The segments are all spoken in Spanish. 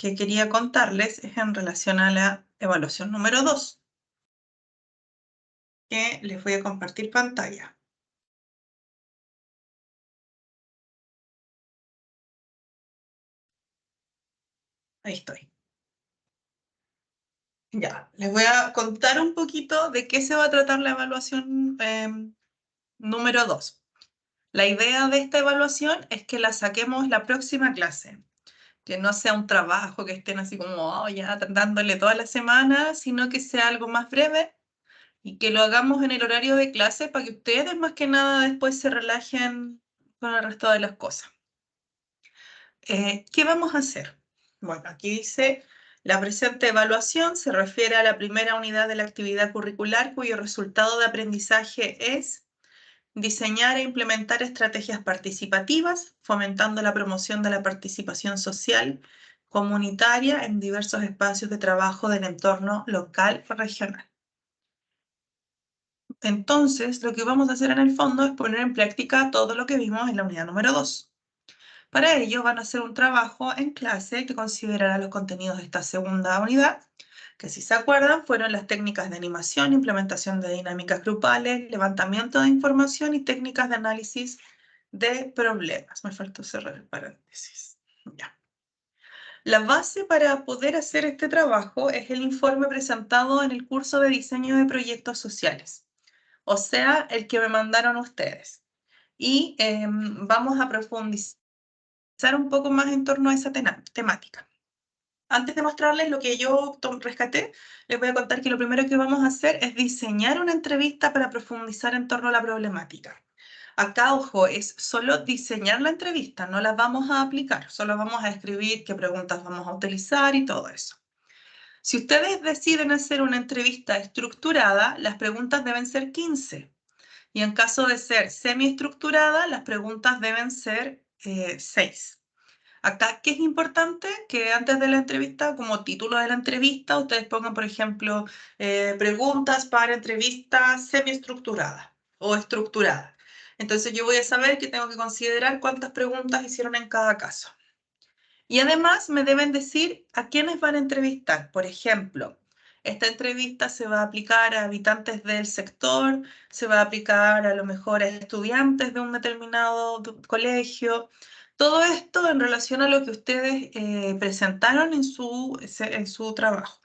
que quería contarles es en relación a la evaluación número 2, que les voy a compartir pantalla. Ahí estoy. Ya, les voy a contar un poquito de qué se va a tratar la evaluación número 2. La idea de esta evaluación es que la saquemos la próxima clase, que no sea un trabajo que estén así como ya dándole toda la semana, sino que sea algo más breve y que lo hagamos en el horario de clase para que ustedes más que nada después se relajen con el resto de las cosas. ¿Qué vamos a hacer? Bueno, aquí dice, la presente evaluación se refiere a la primera unidad de la actividad curricular cuyo resultado de aprendizaje es diseñar e implementar estrategias participativas, fomentando la promoción de la participación social comunitaria en diversos espacios de trabajo del entorno local o regional. Entonces, lo que vamos a hacer en el fondo es poner en práctica todo lo que vimos en la unidad número 2. Para ello van a hacer un trabajo en clase que considerará los contenidos de esta segunda unidad, que si se acuerdan fueron las técnicas de animación, implementación de dinámicas grupales, levantamiento de información y técnicas de análisis de problemas. Me faltó cerrar el paréntesis. Ya. La base para poder hacer este trabajo es el informe presentado en el curso de diseño de proyectos sociales, o sea, el que me mandaron ustedes. Y vamos a profundizar un poco más en torno a esa temática. Antes de mostrarles lo que yo rescaté, les voy a contar que lo primero que vamos a hacer es diseñar una entrevista para profundizar en torno a la problemática. Acá, ojo, es solo diseñar la entrevista, no la vamos a aplicar, solo vamos a escribir qué preguntas vamos a utilizar y todo eso. Si ustedes deciden hacer una entrevista estructurada, las preguntas deben ser 15. Y en caso de ser semiestructurada, las preguntas deben ser 6. Acá, ¿qué es importante? Que antes de la entrevista, como título de la entrevista, ustedes pongan, por ejemplo, preguntas para entrevista semiestructurada o estructurada. Entonces yo voy a saber que tengo que considerar cuántas preguntas hicieron en cada caso. Y además me deben decir a quiénes van a entrevistar. Por ejemplo, esta entrevista se va a aplicar a habitantes del sector, se va a aplicar a lo mejor a estudiantes de un determinado colegio. Todo esto en relación a lo que ustedes presentaron en su trabajo.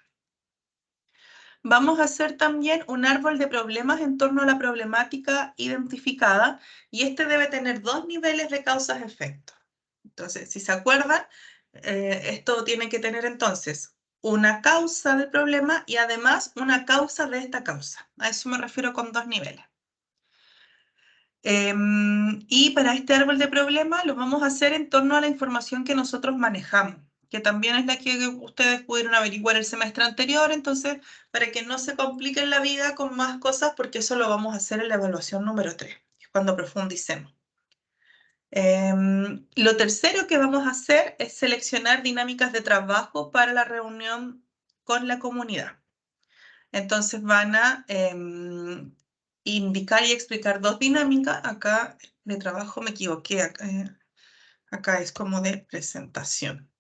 Vamos a hacer también un árbol de problemas en torno a la problemática identificada y este debe tener 2 niveles de causas-efectos. Entonces, si se acuerdan, esto tiene que tener entonces una causa del problema y además una causa de esta causa. A eso me refiero con 2 niveles. Y para este árbol de problemas lo vamos a hacer en torno a la información que nosotros manejamos, que también es la que ustedes pudieron averiguar el semestre anterior, entonces para que no se compliquen la vida con más cosas, porque eso lo vamos a hacer en la evaluación número 3, cuando profundicemos. Lo tercero que vamos a hacer es seleccionar dinámicas de trabajo para la reunión con la comunidad. Entonces van a indicar y explicar 2 dinámicas. Acá de trabajo me equivoqué, acá es como de presentación.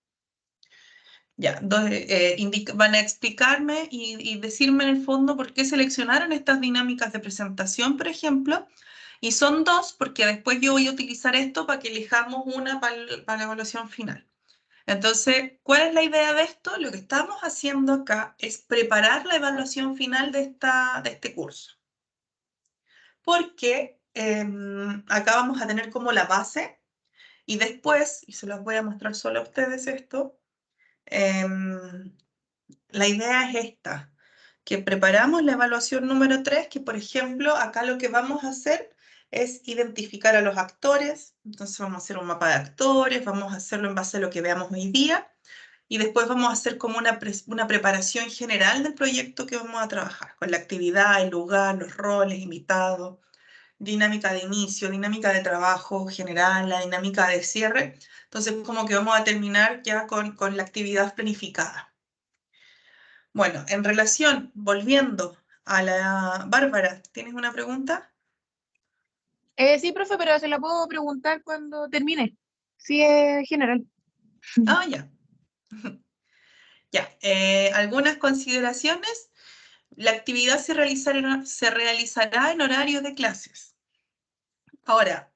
Ya, van a explicarme y decirme en el fondo por qué seleccionaron estas dinámicas de presentación, por ejemplo, y son 2 porque después yo voy a utilizar esto para que elijamos una para la evaluación final. Entonces, ¿cuál es la idea de esto? Lo que estamos haciendo acá es preparar la evaluación final de este curso. Porque acá vamos a tener como la base y después, y se los voy a mostrar solo a ustedes esto, la idea es esta, que preparamos la evaluación número 3, que por ejemplo, acá lo que vamos a hacer es identificar a los actores, entonces vamos a hacer un mapa de actores, vamos a hacerlo en base a lo que veamos hoy día, y después vamos a hacer como una preparación general del proyecto que vamos a trabajar, con la actividad, el lugar, los roles, invitados, dinámica de inicio, dinámica de trabajo general, la dinámica de cierre. Entonces, como que vamos a terminar ya con la actividad planificada. Bueno, en relación, volviendo a la Bárbara, ¿tienes una pregunta? Sí, profe, pero se la puedo preguntar cuando termine. Sí, es general. Ah, ya. Ya, algunas consideraciones. La actividad se realizará en horario de clases. Ahora,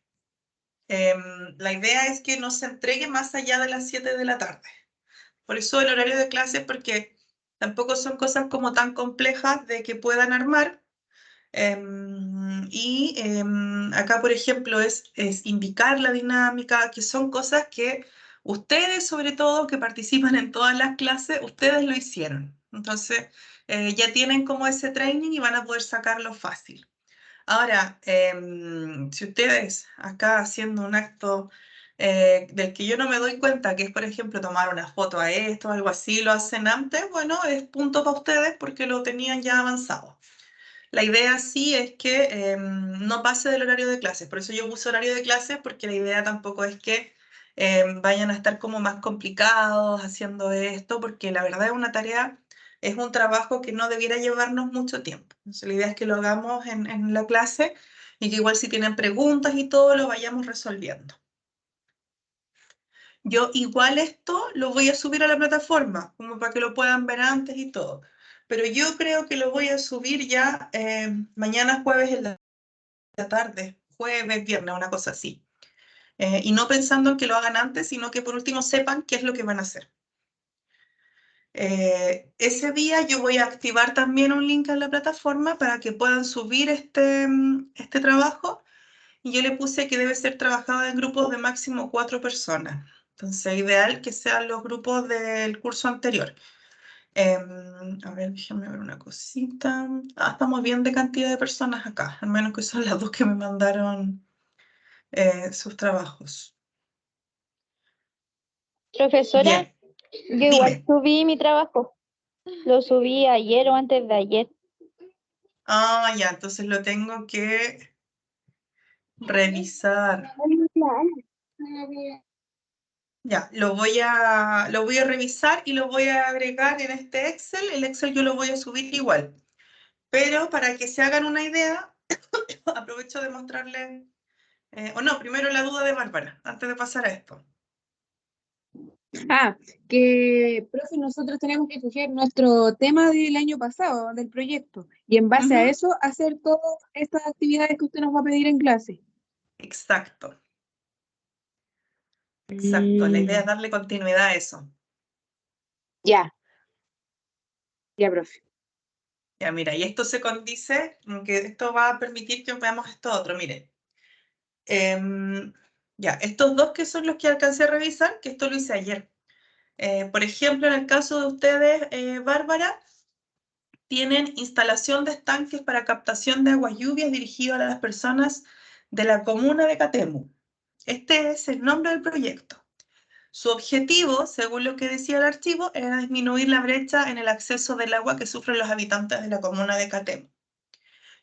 la idea es que no se entregue más allá de las 7 de la tarde. Por eso el horario de clases, porque tampoco son cosas como tan complejas de que puedan armar. Acá, por ejemplo, es indicar la dinámica, que son cosas que ustedes, sobre todo, que participan en todas las clases, ustedes lo hicieron. Entonces, ya tienen como ese training y van a poder sacarlo fácil. Ahora, si ustedes acá haciendo un acto del que yo no me doy cuenta, que es, por ejemplo, tomar una foto a esto o algo así, lo hacen antes, bueno, es punto para ustedes porque lo tenían ya avanzado. La idea sí es que no pase del horario de clases, por eso yo puse horario de clases, porque la idea tampoco es que vayan a estar como más complicados haciendo esto, porque la verdad es una tarea, es un trabajo que no debiera llevarnos mucho tiempo. Entonces, la idea es que lo hagamos en la clase y que igual si tienen preguntas y todo lo vayamos resolviendo. Yo igual esto lo voy a subir a la plataforma, como para que lo puedan ver antes y todo. Pero yo creo que lo voy a subir ya mañana jueves en la tarde, jueves, viernes, una cosa así. Y no pensando en que lo hagan antes, sino que por último sepan qué es lo que van a hacer. Ese día yo voy a activar también un link en la plataforma para que puedan subir este trabajo. Y yo le puse que debe ser trabajado en grupos de máximo 4 personas. Entonces, ideal que sean los grupos del curso anterior. A ver, déjame ver una cosita. Estamos bien de cantidad de personas acá, al menos que son las dos que me mandaron sus trabajos. Profesora, Bien, yo igual dime. subí mi trabajo. Lo subí ayer o antes de ayer. Ya, entonces lo tengo que revisar. Ya, lo voy a revisar y lo voy a agregar en este Excel. El Excel yo lo voy a subir igual. Pero para que se hagan una idea, aprovecho de mostrarles, o no, primero la duda de Bárbara, antes de pasar a esto. Que, profe, nosotros tenemos que escoger nuestro tema del año pasado, del proyecto, y en base a eso hacer todas estas actividades que usted nos va a pedir en clase. Exacto, exacto. La idea es darle continuidad a eso. Ya, ya, profe. Ya, mira, y esto se condice, que esto va a permitir que veamos esto otro. Miren, ya, estos dos que son los que alcancé a revisar, que esto lo hice ayer. Por ejemplo, en el caso de ustedes, Bárbara, tienen instalación de estanques para captación de aguas lluvias dirigido a las personas de la comuna de Catemu. Este es el nombre del proyecto. Su objetivo, según lo que decía el archivo, era disminuir la brecha en el acceso del agua que sufren los habitantes de la comuna de Catemu.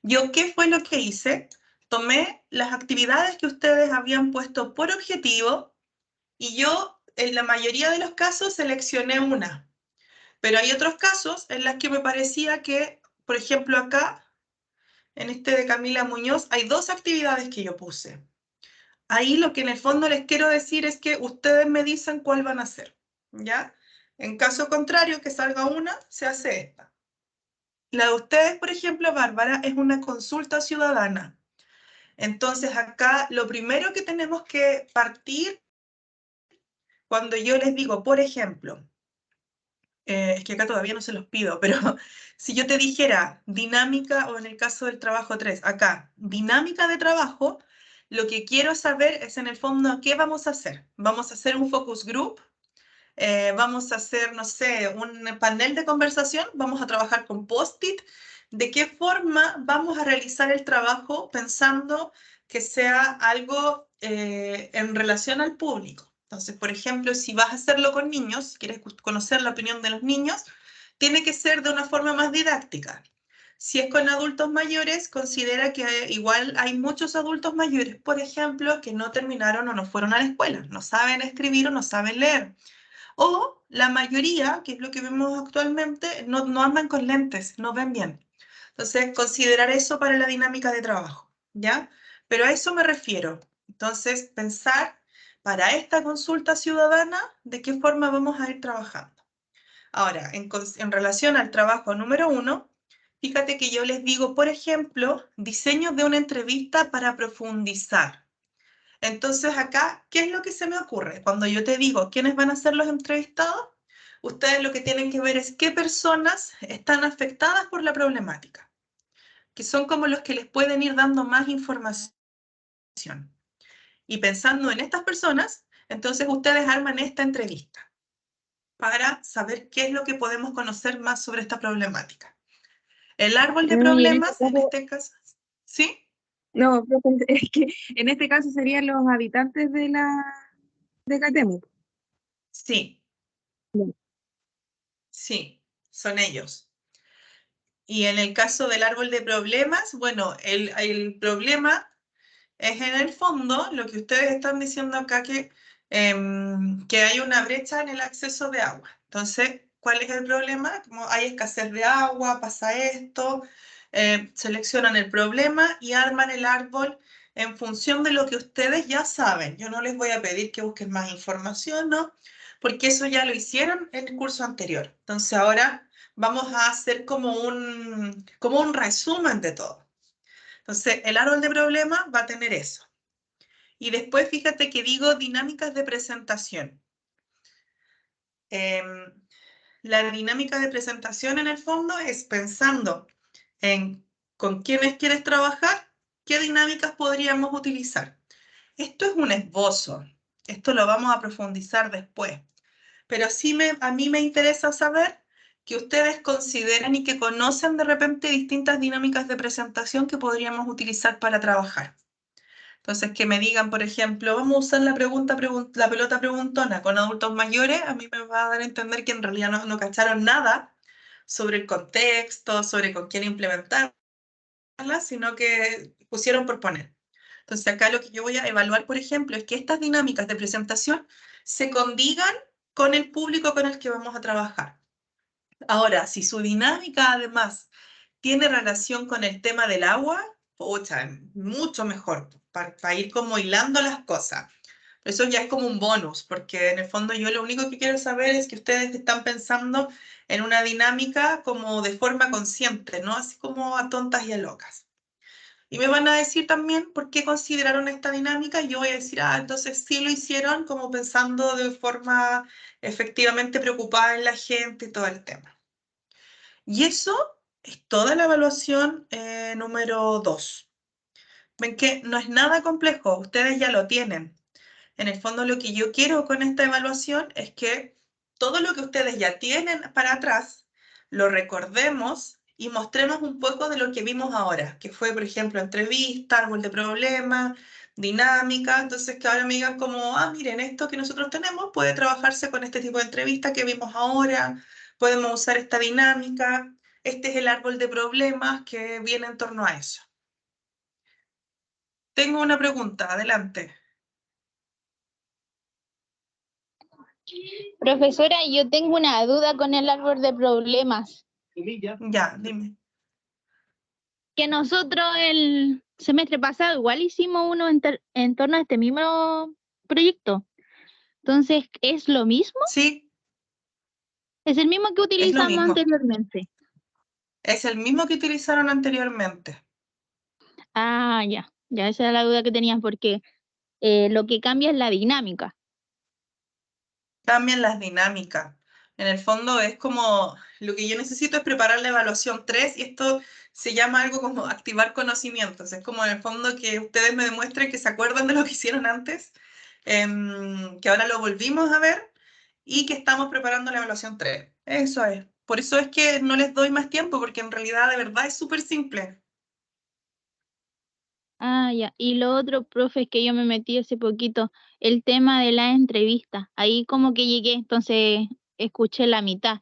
¿Yo qué fue lo que hice? Tomé las actividades que ustedes habían puesto por objetivo y yo, en la mayoría de los casos, seleccioné una. Pero hay otros casos en los que me parecía que, por ejemplo, acá, en este de Camila Muñoz, hay dos actividades que yo puse. Ahí lo que en el fondo les quiero decir es que ustedes me dicen cuál van a hacer, ¿ya? En caso contrario, que salga una, se hace esta. La de ustedes, por ejemplo, Bárbara, es una consulta ciudadana. Entonces, acá lo primero que tenemos que partir, cuando yo les digo, por ejemplo, es que acá todavía no se los pido, pero si yo te dijera dinámica, o en el caso del trabajo 3, acá, dinámica de trabajo, lo que quiero saber es en el fondo qué vamos a hacer. ¿Vamos a hacer un focus group? ¿Vamos a hacer, no sé, un panel de conversación? ¿Vamos a trabajar con post-it? ¿De qué forma vamos a realizar el trabajo pensando que sea algo en relación al público? Entonces, por ejemplo, si vas a hacerlo con niños, quieres conocer la opinión de los niños, tiene que ser de una forma más didáctica. Si es con adultos mayores, considera que igual hay muchos adultos mayores, por ejemplo, que no terminaron o no fueron a la escuela, no saben escribir o no saben leer. O la mayoría, que es lo que vemos actualmente, no andan con lentes, no ven bien. Entonces, considerar eso para la dinámica de trabajo, ¿ya? Pero a eso me refiero. Entonces, pensar para esta consulta ciudadana de qué forma vamos a ir trabajando. Ahora, en relación al trabajo número 1, fíjate que yo les digo, por ejemplo, diseño de una entrevista para profundizar. Entonces acá, ¿qué es lo que se me ocurre? Cuando yo te digo quiénes van a ser los entrevistados, ustedes lo que tienen que ver es qué personas están afectadas por la problemática, que son como los que les pueden ir dando más información. Y pensando en estas personas, entonces ustedes arman esta entrevista para saber qué es lo que podemos conocer más sobre esta problemática. El árbol de Y en este problemas, en caso, este caso, ¿sí? no, profe, es que en este caso serían los habitantes de Catemu. Sí, Bien. sí, son ellos. Y en el caso del árbol de problemas, bueno, el problema es en el fondo lo que ustedes están diciendo acá, que hay una brecha en el acceso de agua. Entonces, ¿cuál es el problema? Como hay escasez de agua, pasa esto, seleccionan el problema y arman el árbol en función de lo que ustedes ya saben. Yo no les voy a pedir que busquen más información, ¿no? Porque eso ya lo hicieron en el curso anterior. Entonces, ahora vamos a hacer como un resumen de todo. Entonces, el árbol de problemas va a tener eso. Y después fíjate que digo dinámicas de presentación. La dinámica de presentación en el fondo es pensando en con quiénes quieres trabajar, qué dinámicas podríamos utilizar. Esto es un esbozo, esto lo vamos a profundizar después, pero sí a mí me interesa saber que ustedes consideren y que conocen de repente distintas dinámicas de presentación que podríamos utilizar para trabajar. Entonces, que me digan, por ejemplo, vamos a usar la pelota preguntona con adultos mayores, a mí me va a dar a entender que en realidad no cacharon nada sobre el contexto, sobre con quién implementarla, sino que pusieron por poner. Entonces, acá lo que yo voy a evaluar, por ejemplo, es que estas dinámicas de presentación se condigan con el público con el que vamos a trabajar. Ahora, si su dinámica además tiene relación con el tema del agua, pucha, mucho mejor, para ir como hilando las cosas. Eso ya es como un bonus, porque en el fondo yo lo único que quiero saber es que ustedes están pensando en una dinámica como de forma consciente, ¿no? Así como a tontas y a locas. Y me van a decir también por qué consideraron esta dinámica y yo voy a decir, entonces sí lo hicieron como pensando de forma efectivamente preocupada en la gente y todo el tema. Y eso es toda la evaluación número 2. Ven que no es nada complejo, ustedes ya lo tienen. En el fondo lo que yo quiero con esta evaluación es que todo lo que ustedes ya tienen para atrás, lo recordemos y mostremos un poco de lo que vimos ahora, que fue, por ejemplo, entrevista, árbol de problemas, dinámica. Entonces, que ahora me digan como, miren, esto que nosotros tenemos puede trabajarse con este tipo de entrevista que vimos ahora, podemos usar esta dinámica, este es el árbol de problemas que viene en torno a eso. Tengo una pregunta, adelante. Profesora, yo tengo una duda con el árbol de problemas. Ya, dime. Que nosotros el semestre pasado igual hicimos uno en torno a este mismo proyecto. Entonces, ¿es lo mismo? Sí, Es el mismo que es lo utilizamos mismo. anteriormente. Es el mismo que utilizaron anteriormente. Ya esa era la duda que tenías porque lo que cambia es la dinámica. Cambian las dinámicas. En el fondo es como, lo que yo necesito es preparar la evaluación 3 y esto se llama algo como activar conocimientos. Es como en el fondo que ustedes me demuestren que se acuerdan de lo que hicieron antes, que ahora lo volvimos a ver y que estamos preparando la evaluación 3. Eso es. Por eso es que no les doy más tiempo, porque en realidad de verdad es súper simple. Ya. Y lo otro, profe, es que yo me metí hace poquito, el tema de la entrevista. Ahí como que llegué, entonces escuché la mitad.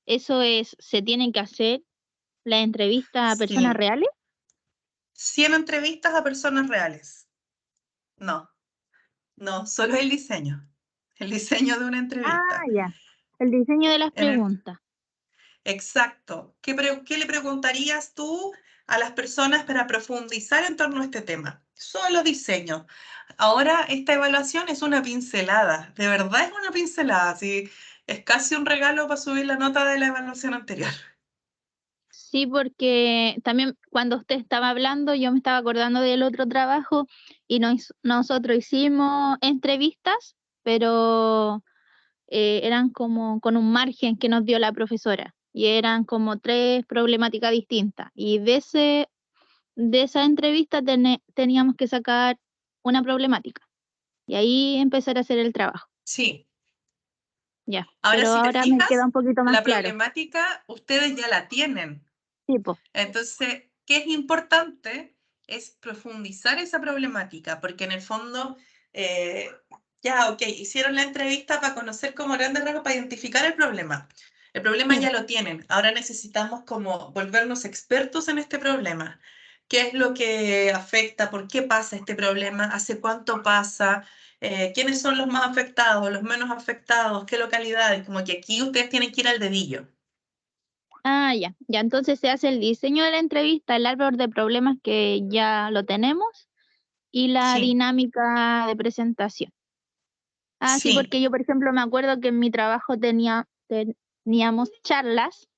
Eso es, ¿se tienen que hacer la entrevista a personas Sí. reales? 100 entrevistas a personas reales. No, no, solo el diseño. El diseño de una entrevista. Ya. El diseño de las En el- preguntas. exacto. ¿Qué le preguntarías tú a las personas para profundizar en torno a este tema? Solo diseño. Ahora, esta evaluación es una pincelada, de verdad es una pincelada. Sí, Es casi un regalo para subir la nota de la evaluación anterior. Sí, porque también cuando usted estaba hablando, yo me estaba acordando del otro trabajo y nosotros hicimos entrevistas, pero eran como con un margen que nos dio la profesora y eran como 3 problemáticas distintas. Y de esa entrevista teníamos que sacar una problemática y ahí empezar a hacer el trabajo. Sí. Ya, Ahora, pero si te ahora me fijas, queda un poquito más la claro. problemática ustedes ya la tienen. Sí, po. Entonces, ¿qué es importante? Es profundizar esa problemática, porque en el fondo, ya, ok, hicieron la entrevista para conocer como grandes rasgos, para identificar el problema. El problema Sí. ya lo tienen. Ahora necesitamos como volvernos expertos en este problema. ¿Qué es lo que afecta? ¿Por qué pasa este problema? ¿Hace cuánto pasa? ¿Quiénes son los más afectados, los menos afectados? ¿Qué localidades? Como que aquí ustedes tienen que ir al dedillo. Ah, ya. Ya, entonces se hace el diseño de la entrevista, el árbol de problemas que ya lo tenemos y la Sí, dinámica de presentación. Ah, sí, sí. porque yo, por ejemplo, me acuerdo que en mi trabajo teníamos charlas,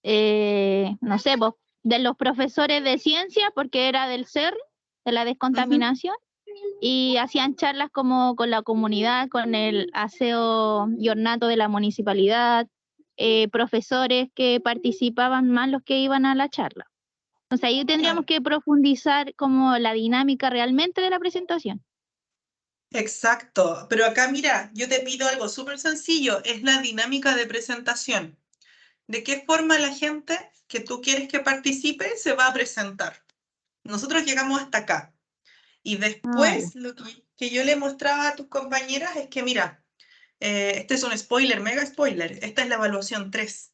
no sé, po, de los profesores de ciencia, porque era del CER, de la Ujú. descontaminación, y hacían charlas como con la comunidad, con el aseo y ornato de la municipalidad, profesores que participaban más los que iban a la charla. Entonces ahí tendríamos Claro. que profundizar como la dinámica realmente de la presentación. Exacto, pero acá mira, yo te pido algo súper sencillo, es la dinámica de presentación. ¿De qué forma la gente que tú quieres que participe se va a presentar? Nosotros llegamos hasta acá y Ah, ya. después lo que yo le mostraba a tus compañeras es que mira, este es un spoiler, mega spoiler, esta es la evaluación 3.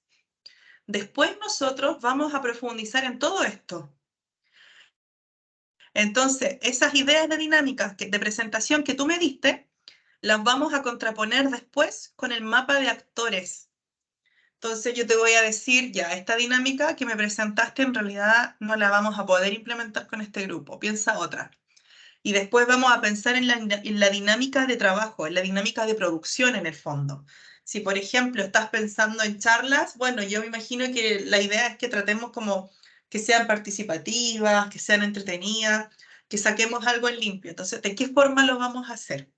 Después nosotros vamos a profundizar en todo esto. Entonces, esas ideas de dinámicas de presentación que tú me diste, las vamos a contraponer después con el mapa de actores. Entonces yo te voy a decir, ya, esta dinámica que me presentaste en realidad no la vamos a poder implementar con este grupo, piensa otra. Y después vamos a pensar en la dinámica de trabajo, en la dinámica de producción en el fondo. Si, por ejemplo, estás pensando en charlas, bueno, yo me imagino que la idea es que tratemos como que sean participativas, que sean entretenidas, que saquemos algo en limpio. Entonces, ¿de qué forma lo vamos a hacer?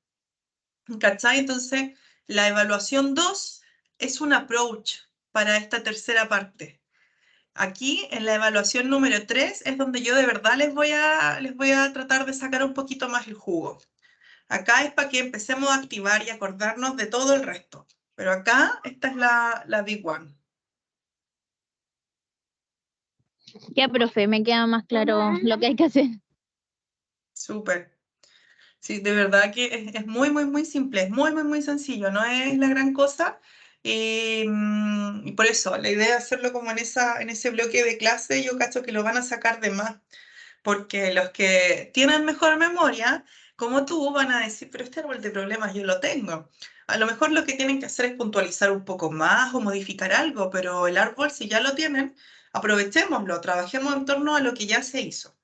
¿Cachai? Entonces, la evaluación 2 es un approach para esta tercera parte. Aquí, en la evaluación número 3, es donde yo de verdad les voy a tratar de sacar un poquito más el jugo. Acá es para que empecemos a activar y acordarnos de todo el resto. Pero acá, esta es la Big One. Ya, profe, me queda más claro lo que hay que hacer. Súper. Sí, de verdad que es muy, muy, muy simple, es muy, muy, muy sencillo, no es la gran cosa. Y por eso, la idea es hacerlo como en ese bloque de clase, yo cacho que lo van a sacar de más, porque los que tienen mejor memoria, como tú, van a decir, pero este árbol de problemas yo lo tengo. A lo mejor lo que tienen que hacer es puntualizar un poco más o modificar algo, pero el árbol, si ya lo tienen, aprovechémoslo, trabajemos en torno a lo que ya se hizo.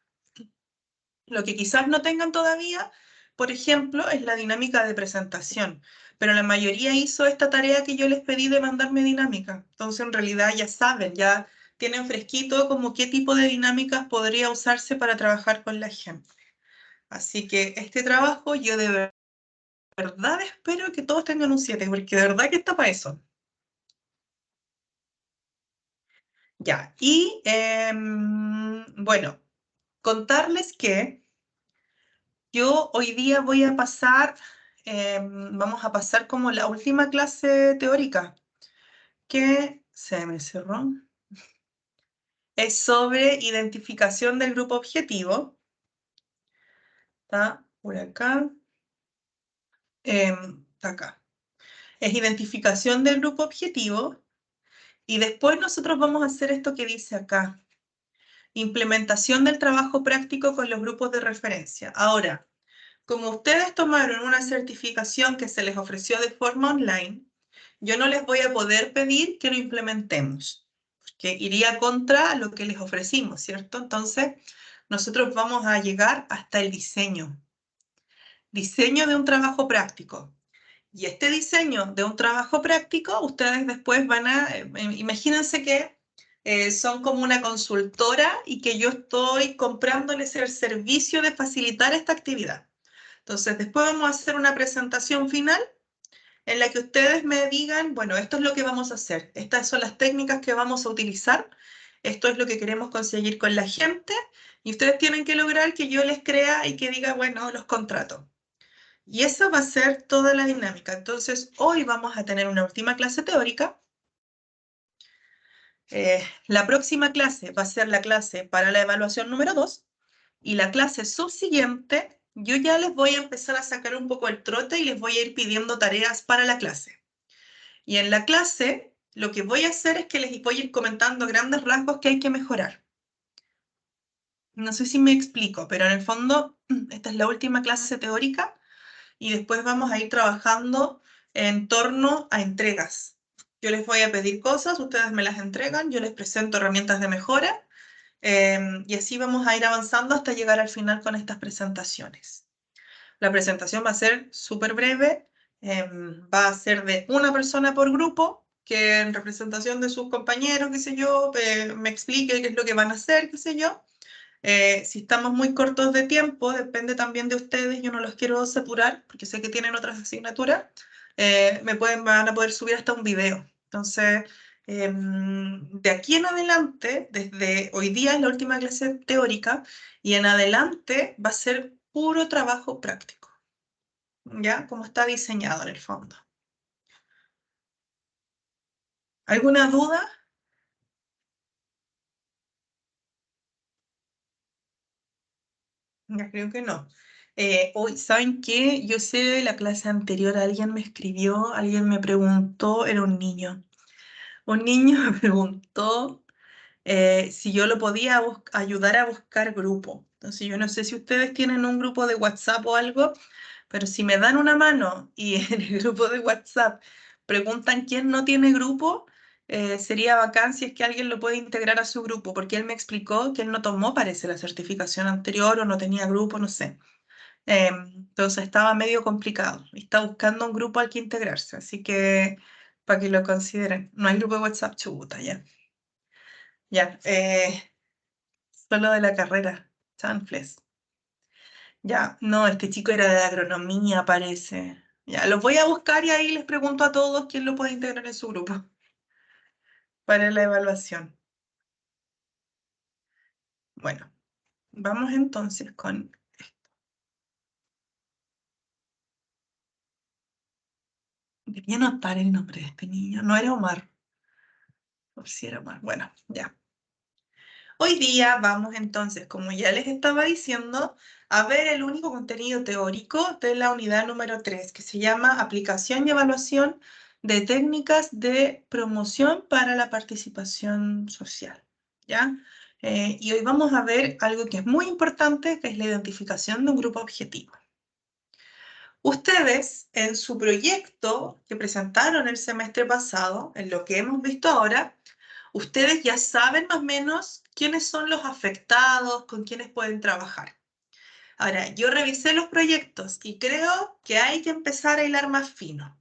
Lo que quizás no tengan todavía, por ejemplo, es la dinámica de presentación, pero la mayoría hizo esta tarea que yo les pedí de mandarme dinámica. Entonces, en realidad ya saben, ya tienen fresquito como qué tipo de dinámicas podría usarse para trabajar con la gente. Así que este trabajo yo de verdad espero que todos tengan un 7, porque de verdad que está para eso. Ya, y bueno, contarles que yo hoy día voy a pasar, vamos a pasar como la última clase teórica, que se me cerró, es sobre identificación del grupo objetivo. Está por acá, está acá. Es identificación del grupo objetivo y después nosotros vamos a hacer esto que dice acá, implementación del trabajo práctico con los grupos de referencia. Ahora, como ustedes tomaron una certificación que se les ofreció de forma online, yo no les voy a poder pedir que lo implementemos, porque iría contra lo que les ofrecimos, ¿cierto? Entonces, nosotros vamos a llegar hasta el diseño de un trabajo práctico. Y este diseño de un trabajo práctico, ustedes después van a, imagínense que son como una consultora y que yo estoy comprándoles el servicio de facilitar esta actividad. Entonces, después vamos a hacer una presentación final en la que ustedes me digan, bueno, esto es lo que vamos a hacer, estas son las técnicas que vamos a utilizar, esto es lo que queremos conseguir con la gente, y ustedes tienen que lograr que yo les crea y que diga, bueno, los contrato. Y esa va a ser toda la dinámica. Entonces, hoy vamos a tener una última clase teórica. La próxima clase va a ser la clase para la evaluación número 2 y la clase subsiguiente, yo ya les voy a empezar a sacar un poco el trote y les voy a ir pidiendo tareas para la clase. Y en la clase, lo que voy a hacer es que les voy a ir comentando grandes rasgos que hay que mejorar. No sé si me explico, pero en el fondo, esta es la última clase teórica y después vamos a ir trabajando en torno a entregas. Yo les voy a pedir cosas, ustedes me las entregan, yo les presento herramientas de mejora y así vamos a ir avanzando hasta llegar al final con estas presentaciones. La presentación va a ser súper breve, va a ser de una persona por grupo, que en representación de sus compañeros, qué sé yo, me explique qué es lo que van a hacer, qué sé yo. Si estamos muy cortos de tiempo, depende también de ustedes, yo no los quiero saturar, porque sé que tienen otras asignaturas, van a poder subir hasta un video. Entonces, de aquí en adelante, desde hoy día es la última clase teórica, y en adelante va a ser puro trabajo práctico, ¿ya? Como está diseñado en el fondo. ¿Alguna duda? Ya creo que no. Hoy, ¿saben qué? Yo sé de la clase anterior, alguien me escribió, alguien me preguntó, era un niño. Un niño me preguntó si yo lo podía ayudar a buscar grupo. Entonces, yo no sé si ustedes tienen un grupo de WhatsApp o algo, pero si me dan una mano y en el grupo de WhatsApp preguntan quién no tiene grupo, sería bacán si es que alguien lo puede integrar a su grupo, porque él me explicó que él no tomó, parece, la certificación anterior o no tenía grupo, no sé. Entonces estaba medio complicado y está buscando un grupo al que integrarse, así que para que lo consideren. No hay grupo de WhatsApp, chuta, ya. Ya, solo de la carrera, chanfles. Ya, no, este chico era de agronomía, parece. Ya, los voy a buscar y ahí les pregunto a todos quién lo puede integrar en su grupo para la evaluación. Bueno, vamos entonces con... Debía anotar el nombre de este niño. No era Omar. Por si era Omar. Bueno, ya. Hoy día vamos entonces, como ya les estaba diciendo, a ver el único contenido teórico de la unidad número 3, que se llama Aplicación y Evaluación de Técnicas de Promoción para la Participación Social. ¿Ya? Y hoy vamos a ver algo que es muy importante, que es la identificación de un grupo objetivo. Ustedes, en su proyecto que presentaron el semestre pasado, en lo que hemos visto ahora, ustedes ya saben más o menos quiénes son los afectados, con quiénes pueden trabajar. Ahora, yo revisé los proyectos y creo que hay que empezar a hilar más fino.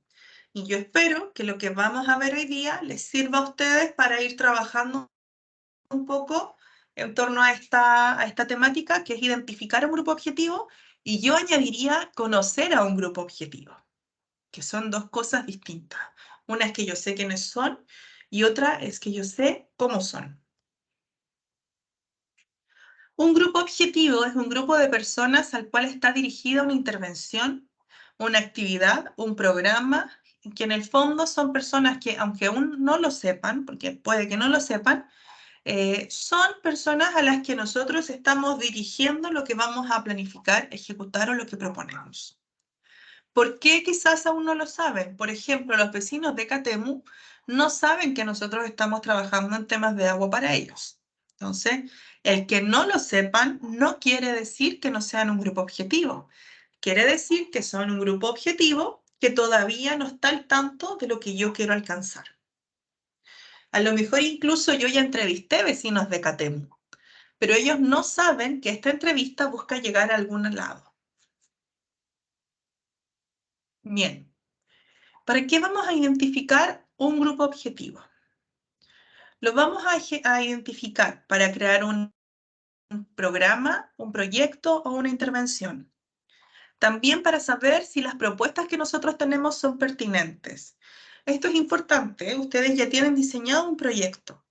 Y yo espero que lo que vamos a ver hoy día les sirva a ustedes para ir trabajando un poco en torno a esta temática, que es identificar un grupo objetivo, y yo añadiría conocer a un grupo objetivo, que son dos cosas distintas. Una es que yo sé quiénes son y otra es que yo sé cómo son. Un grupo objetivo es un grupo de personas al cual está dirigida una intervención, una actividad, un programa, que en el fondo son personas que, aunque aún no lo sepan, porque puede que no lo sepan, son personas a las que nosotros estamos dirigiendo lo que vamos a planificar, ejecutar o lo que proponemos. ¿Por qué quizás aún no lo saben? Por ejemplo, los vecinos de Catemu no saben que nosotros estamos trabajando en temas de agua para ellos. Entonces, el que no lo sepan no quiere decir que no sean un grupo objetivo. Quiere decir que son un grupo objetivo que todavía no está al tanto de lo que yo quiero alcanzar. A lo mejor incluso yo ya entrevisté vecinos de Catemu, pero ellos no saben que esta entrevista busca llegar a algún lado. Bien. ¿Para qué vamos a identificar un grupo objetivo? Lo vamos a identificar para crear un programa, un proyecto o una intervención. También para saber si las propuestas que nosotros tenemos son pertinentes. Esto es importante, ustedes ya tienen diseñado un proyecto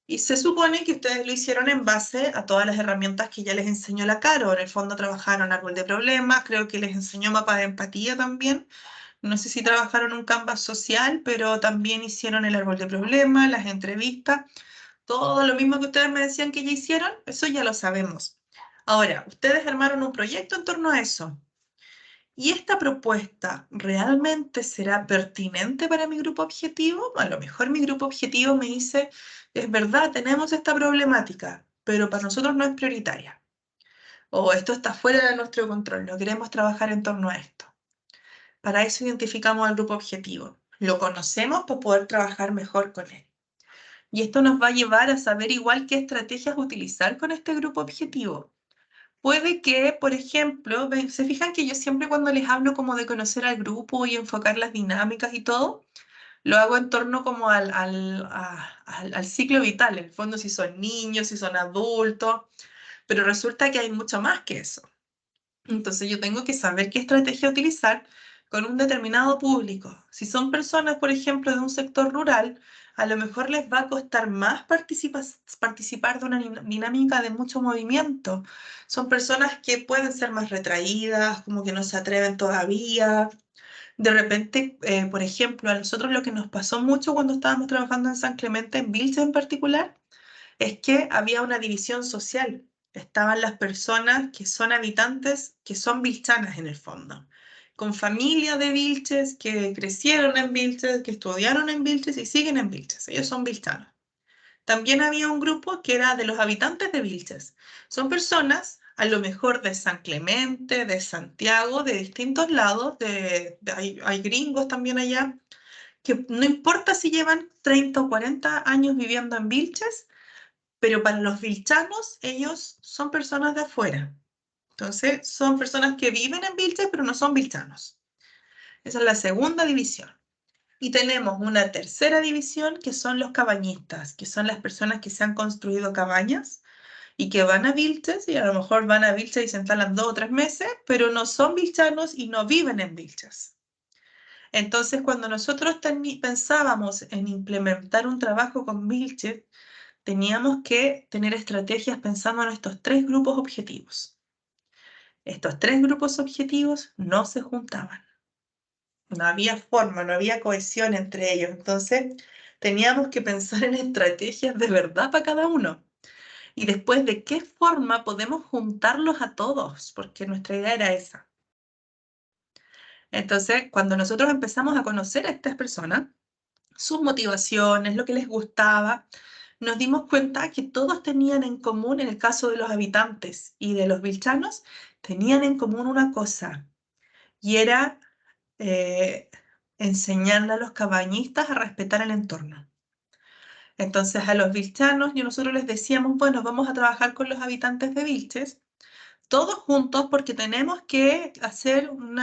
y se supone que ustedes lo hicieron en base a todas las herramientas que ya les enseñó la Caro. En el fondo trabajaron árbol de problemas, creo que les enseñó mapa de empatía también. No sé si trabajaron un Canvas social, pero también hicieron el árbol de problemas, las entrevistas. Todo lo mismo que ustedes me decían que ya hicieron, eso ya lo sabemos. Ahora, ustedes armaron un proyecto en torno a eso. ¿Y esta propuesta realmente será pertinente para mi grupo objetivo? A lo mejor mi grupo objetivo me dice, es verdad, tenemos esta problemática, pero para nosotros no es prioritaria. O esto está fuera de nuestro control, no queremos trabajar en torno a esto. Para eso identificamos al grupo objetivo. Lo conocemos para poder trabajar mejor con él. Y esto nos va a llevar a saber igual qué estrategias utilizar con este grupo objetivo. Puede que, por ejemplo, se fijan que yo siempre cuando les hablo como de conocer al grupo y enfocar las dinámicas y todo, lo hago en torno como al ciclo vital, en el fondo si son niños, si son adultos, pero resulta que hay mucho más que eso. Entonces yo tengo que saber qué estrategia utilizar con un determinado público. Si son personas, por ejemplo, de un sector rural, a lo mejor les va a costar más participar de una dinámica de mucho movimiento. Son personas que pueden ser más retraídas, como que no se atreven todavía. De repente, por ejemplo, a nosotros lo que nos pasó mucho cuando estábamos trabajando en San Clemente, en Vilche en particular, es que había una división social. Estaban las personas que son habitantes, que son vilchanas en el fondo, con familia de Vilches, que crecieron en Vilches, que estudiaron en Vilches y siguen en Vilches. Ellos son vilchanos. También había un grupo que era de los habitantes de Vilches. Son personas, a lo mejor de San Clemente, de Santiago, de distintos lados, hay gringos también allá, que no importa si llevan 30 o 40 años viviendo en Vilches, pero para los vilchanos, ellos son personas de afuera. Entonces, son personas que viven en Vilches, pero no son vilchanos. Esa es la segunda división. Y tenemos una tercera división, que son los cabañistas, que son las personas que se han construido cabañas y que van a Vilches, y a lo mejor van a Vilches y se instalan 2 o 3 meses, pero no son vilchanos y no viven en Vilches. Entonces, cuando nosotros pensábamos en implementar un trabajo con Vilches, teníamos que tener estrategias pensando en estos 3 grupos objetivos. Estos 3 grupos objetivos no se juntaban. No había forma, no había cohesión entre ellos. Entonces, teníamos que pensar en estrategias de verdad para cada uno. Y después, ¿de qué forma podemos juntarlos a todos? Porque nuestra idea era esa. Entonces, cuando nosotros empezamos a conocer a estas personas, sus motivaciones, lo que les gustaba, nos dimos cuenta que todos tenían en común, en el caso de los habitantes y de los vilchanos, tenían en común una cosa, y era enseñarle a los cabañistas a respetar el entorno. Entonces a los vilchanos y nosotros les decíamos, bueno, vamos a trabajar con los habitantes de Vilches, todos juntos porque tenemos que hacer un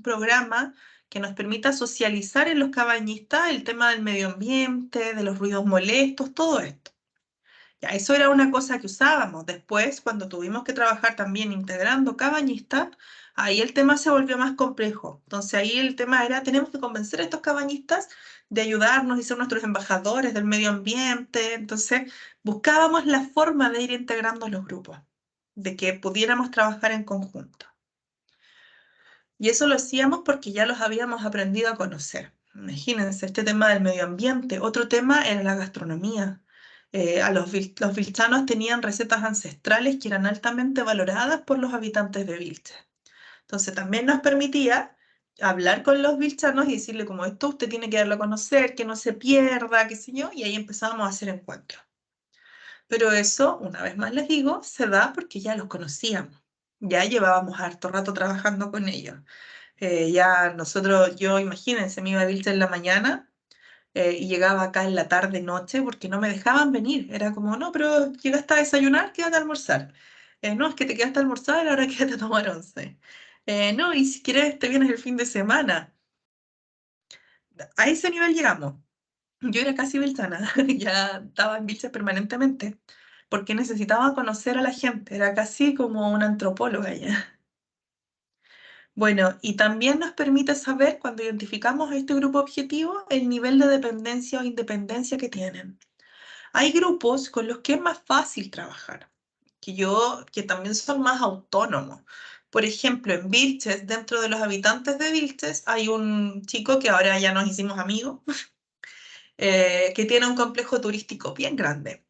programa que nos permita socializar en los cabañistas el tema del medio ambiente, de los ruidos molestos, todo esto. Ya, eso era una cosa que usábamos. Después, cuando tuvimos que trabajar también integrando cabañistas, ahí el tema se volvió más complejo. Entonces ahí el tema era, tenemos que convencer a estos cabañistas de ayudarnos y ser nuestros embajadores del medio ambiente. Entonces buscábamos la forma de ir integrando los grupos, de que pudiéramos trabajar en conjunto. Y eso lo hacíamos porque ya los habíamos aprendido a conocer. Imagínense, este tema del medio ambiente. Otro tema era la gastronomía. Los vilchanos tenían recetas ancestrales que eran altamente valoradas por los habitantes de Vilche. Entonces también nos permitía hablar con los vilchanos y decirle como esto usted tiene que darlo a conocer, que no se pierda, qué sé yo, y ahí empezábamos a hacer encuentros. Pero eso, una vez más les digo, se da porque ya los conocíamos. Ya llevábamos harto rato trabajando con ellos. Ya nosotros, yo imagínense, me iba a Vilche en la mañana y llegaba acá en la tarde, noche, porque no me dejaban venir. Era como, no, pero llegaste a desayunar, quédate a almorzar. No, es que te quedaste a almorzar, ahora quédate a tomar once. No, y si quieres te vienes el fin de semana. A ese nivel llegamos. Yo era casi vilchana, ya estaba en Vilches permanentemente, porque necesitaba conocer a la gente, era casi como una antropóloga ya. Bueno, y también nos permite saber, cuando identificamos a este grupo objetivo, el nivel de dependencia o independencia que tienen. Hay grupos con los que es más fácil trabajar, que también son más autónomos. Por ejemplo, en Vilches, dentro de los habitantes de Vilches, hay un chico que ahora ya nos hicimos amigos, que tiene un complejo turístico bien grande.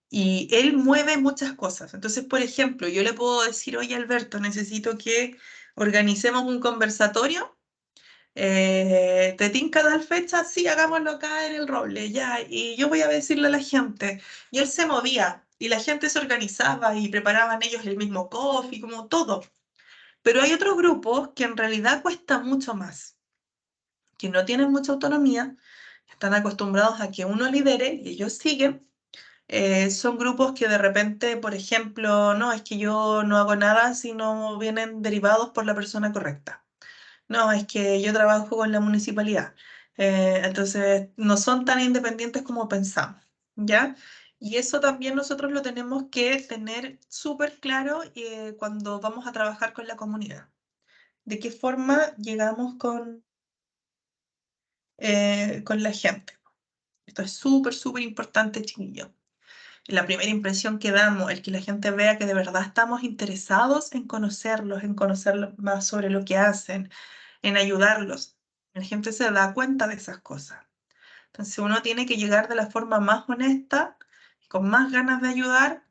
Y él mueve muchas cosas. Entonces, por ejemplo, yo le puedo decir, oye, Alberto, necesito que organicemos un conversatorio. ¿Te tinca tal fecha? Sí, hagámoslo acá en el Roble, ya. Y yo voy a decirle a la gente. Y él se movía, y la gente se organizaba y preparaban ellos el mismo coffee, como todo. Pero hay otros grupos que en realidad cuesta mucho más, que no tienen mucha autonomía, están acostumbrados a que uno lidere y ellos siguen. Son grupos que de repente, por ejemplo, no, es que yo no hago nada si no vienen derivados por la persona correcta. No, es que yo trabajo con la municipalidad. Entonces, no son tan independientes como pensamos, ¿ya? Y eso también nosotros lo tenemos que tener súper claro cuando vamos a trabajar con la comunidad. ¿De qué forma llegamos con la gente? Esto es súper, súper importante, chiquillos. La primera impresión que damos, el que la gente vea que de verdad estamos interesados en conocer más sobre lo que hacen, en ayudarlos. La gente se da cuenta de esas cosas. Entonces uno tiene que llegar de la forma más honesta, con más ganas de ayudar,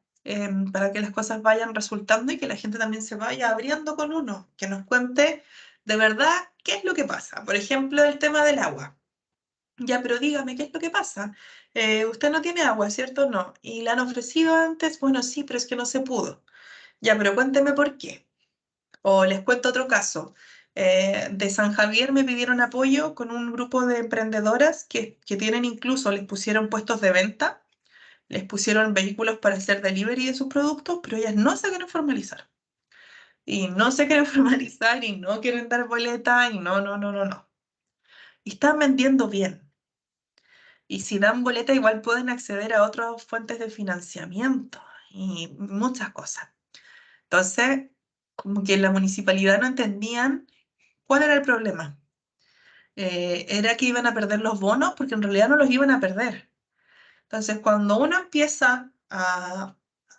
para que las cosas vayan resultando y que la gente también se vaya abriendo con uno, que nos cuente de verdad qué es lo que pasa. Por ejemplo, el tema del agua. Ya, pero dígame, ¿qué es lo que pasa? Usted no tiene agua, ¿cierto? No. ¿Y la han ofrecido antes? Bueno, sí, pero es que no se pudo. Ya, pero cuénteme por qué. O les cuento otro caso. De San Javier me pidieron apoyo con un grupo de emprendedoras que tienen incluso, les pusieron puestos de venta, les pusieron vehículos para hacer delivery de sus productos, pero ellas no se quieren formalizar. Y no se quieren formalizar y no quieren dar boleta y no, no, no, no, no. Y están vendiendo bien. Y si dan boleta, igual pueden acceder a otras fuentes de financiamiento y muchas cosas. Entonces, como que en la municipalidad no entendían cuál era el problema. Era que iban a perder los bonos porque en realidad no los iban a perder. Entonces, cuando uno empieza a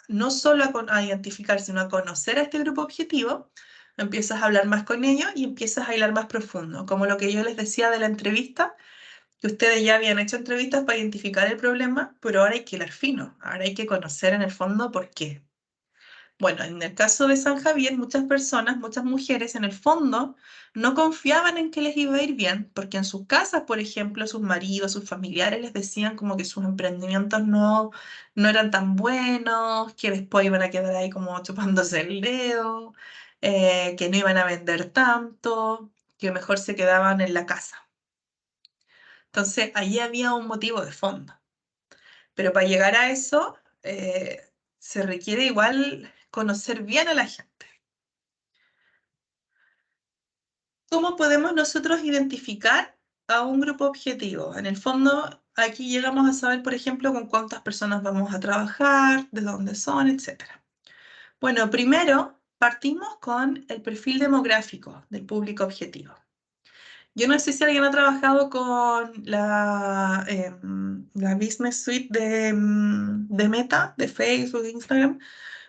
no solo a identificar, sino a conocer a este grupo objetivo, empiezas a hablar más con ellos y empiezas a hilar más profundo. Como lo que yo les decía de la entrevista, que ustedes ya habían hecho entrevistas para identificar el problema, pero ahora hay que hilar fino, ahora hay que conocer en el fondo por qué. Bueno, en el caso de San Javier, muchas personas, muchas mujeres en el fondo no confiaban en que les iba a ir bien, porque en sus casas, por ejemplo, sus maridos, sus familiares les decían como que sus emprendimientos no eran tan buenos, que después iban a quedar ahí como chupándose el dedo, que no iban a vender tanto, que mejor se quedaban en la casa. Entonces, allí había un motivo de fondo. Pero para llegar a eso, se requiere igual conocer bien a la gente. ¿Cómo podemos nosotros identificar a un grupo objetivo? En el fondo, aquí llegamos a saber, por ejemplo, con cuántas personas vamos a trabajar, de dónde son, etc. Bueno, primero partimos con el perfil demográfico del público objetivo. Yo no sé si alguien ha trabajado con la Business Suite de Meta, de Facebook, de Instagram,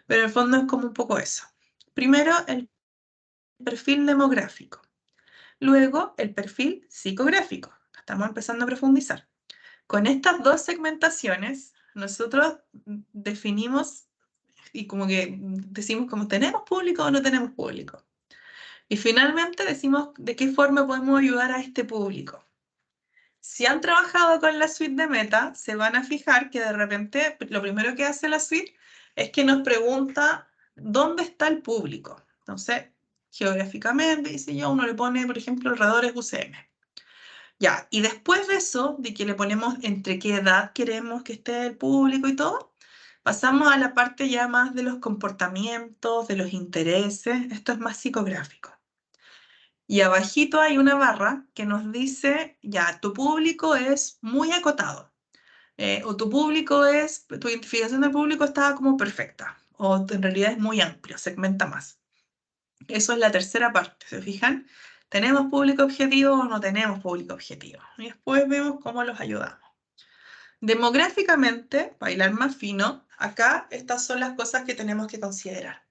pero en el fondo es como un poco eso. Primero, el perfil demográfico. Luego, el perfil psicográfico. Estamos empezando a profundizar. Con estas dos segmentaciones, nosotros definimos y como que decimos como tenemos público o no tenemos público. Y finalmente decimos de qué forma podemos ayudar a este público. Si han trabajado con la suite de Meta, se van a fijar que de repente lo primero que hace la suite es que nos pregunta dónde está el público. Entonces, geográficamente, dice yo, uno le pone, por ejemplo, alrededores UCM. Ya, y después de eso, de que le ponemos entre qué edad queremos que esté el público y todo, pasamos a la parte ya más de los comportamientos, de los intereses. Esto es más psicográfico. Y abajito hay una barra que nos dice, ya, tu público es muy acotado. O tu público es, tu identificación del público está como perfecta. O en realidad es muy amplio, segmenta más. Eso es la tercera parte, ¿se fijan? ¿Tenemos público objetivo o no tenemos público objetivo? Y después vemos cómo los ayudamos. Demográficamente, para hilar más fino, acá estas son las cosas que tenemos que considerar.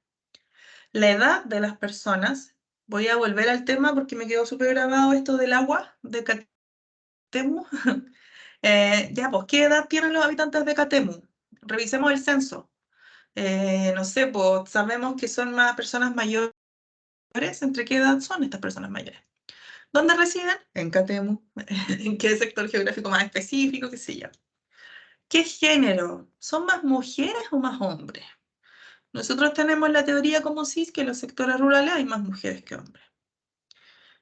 La edad de las personas, voy a volver al tema porque me quedó súper grabado esto del agua de Catemu. Ya, pues, ¿qué edad tienen los habitantes de Catemu? Revisemos el censo. No sé, pues sabemos que son más personas mayores. ¿Entre qué edad son estas personas mayores? ¿Dónde residen? En Catemu. ¿En qué sector geográfico más específico? ¿Qué sé yo? ¿Qué género? ¿Son más mujeres o más hombres? Nosotros tenemos la teoría como cis que en los sectores rurales hay más mujeres que hombres.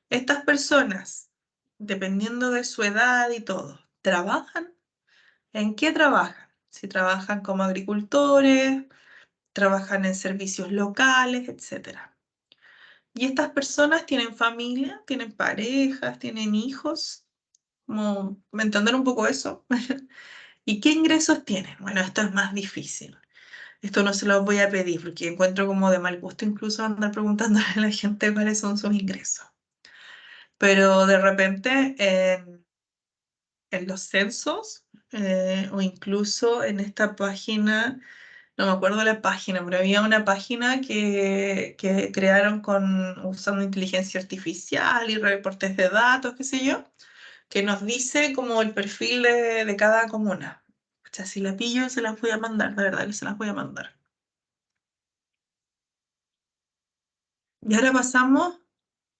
Estas personas, dependiendo de su edad y todo, ¿trabajan? ¿En qué trabajan? Si trabajan como agricultores, trabajan en servicios locales, etc. Y estas personas tienen familia, tienen parejas, tienen hijos. Como, ¿me entender un poco eso? ¿Y qué ingresos tienen? Bueno, esto es más difícil. Esto no se los voy a pedir porque encuentro como de mal gusto incluso andar preguntándole a la gente cuáles son sus ingresos. Pero de repente en los censos o incluso en esta página, no me acuerdo la página, pero había una página que crearon usando inteligencia artificial y reportes de datos, qué sé yo, que nos dice como el perfil de cada comuna. O sea, si la pillo, se las voy a mandar, de verdad que se las voy a mandar. Y ahora pasamos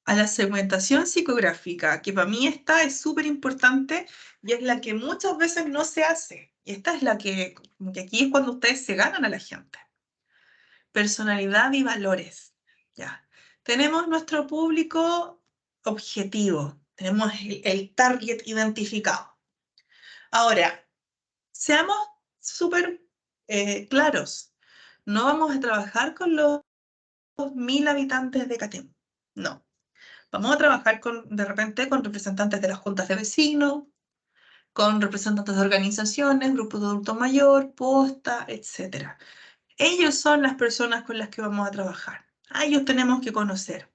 a la segmentación psicográfica, que para mí esta es súper importante y es la que muchas veces no se hace. Y esta es la como que aquí es cuando ustedes se ganan a la gente. Personalidad y valores. Ya. Tenemos nuestro público objetivo, tenemos el target identificado. Ahora, seamos súper claros. No vamos a trabajar con los 1000 habitantes de Catemu. No. Vamos a trabajar de repente con representantes de las juntas de vecinos, con representantes de organizaciones, grupos de adulto mayor, posta, etc. Ellos son las personas con las que vamos a trabajar. A ellos tenemos que conocer.